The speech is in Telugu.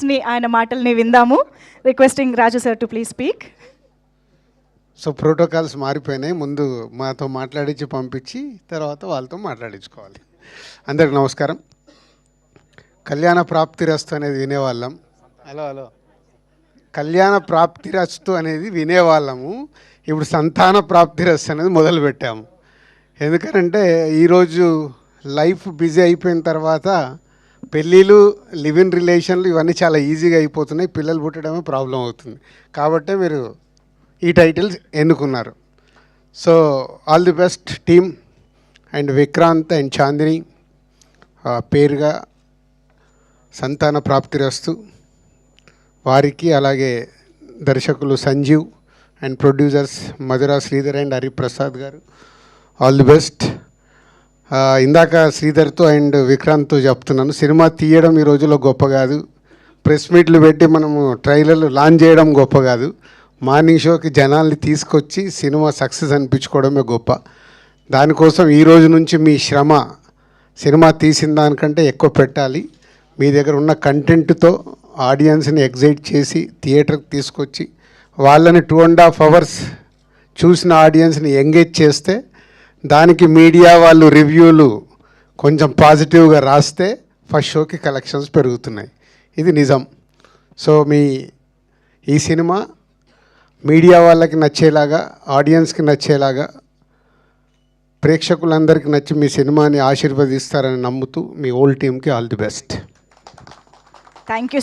ని ఆయన మాటల్ని విందాము. Requesting Raju sir to please speak. So protocols మారిపోయినాయి. ముందు మాతో మాట్లాడించి పంపించి తర్వాత వాళ్ళతో మాట్లాడించుకోవాలి. అందరికి నమస్కారం. కళ్యాణ ప్రాప్తిరస్తు అనేది వినేవాళ్ళం. హలో కళ్యాణ ప్రాప్తిరస్తు అనేది వినేవాళ్ళము. ఇప్పుడు సంతాన ప్రాప్తిరస్తు అనేది మొదలుపెట్టాము. ఎందుకంటే ఈరోజు లైఫ్ బిజీ అయిపోయిన తర్వాత పెళ్ళిళ్ళు, లివ్ ఇన్ రిలేషన్లు ఇవన్నీ చాలా ఈజీగా అయిపోతున్నాయి. పిల్లలు పుట్టడమే ప్రాబ్లం అవుతుంది. కాబట్టే మీరు ఈ టైటిల్స్ ఎన్నుకున్నారు. So all the best team and Vikrant and Chandini పేరుగా సంతాన ప్రాప్తిరస్తు వారికి, అలాగే దర్శకులు Sanjeev and producers Madhura Sridhar and Hariprasad garu all the best. ఇందాక శ్రీధర్తో అండ్ విక్రాంత్తో చెప్తున్నాను, సినిమా తీయడం ఈ రోజుల్లో గొప్ప కాదు, ప్రెస్ మీట్లు పెట్టి మనము ట్రైలర్లు లాంచ్ చేయడం గొప్ప కాదు, మార్నింగ్ షోకి జనాల్ని తీసుకొచ్చి సినిమా సక్సెస్ అనిపించుకోవడమే గొప్ప. దానికోసం ఈ రోజు నుంచి మీ శ్రమ సినిమా తీసిన దానికంటే ఎక్కువ పెట్టాలి. మీ దగ్గర ఉన్న కంటెంట్తో ఆడియన్స్ని ఎగ్జైట్ చేసి థియేటర్కి తీసుకొచ్చి వాళ్ళని 2.5 hours చూసిన ఆడియన్స్ని ఎంగేజ్ చేస్తే, దానికి మీడియా వాళ్ళు రివ్యూలు కొంచెం పాజిటివ్గా రాస్తే ఫస్ట్ షోకి కలెక్షన్స్ పెరుగుతున్నాయి. ఇది నిజం. సో మీ ఈ సినిమా మీడియా వాళ్ళకి నచ్చేలాగా, ఆడియన్స్కి నచ్చేలాగా, ప్రేక్షకులందరికీ నచ్చి మీ సినిమాని ఆశీర్వదిస్తారని నమ్ముతూ మీ హోల్ టీమ్కి all the best. Thank you.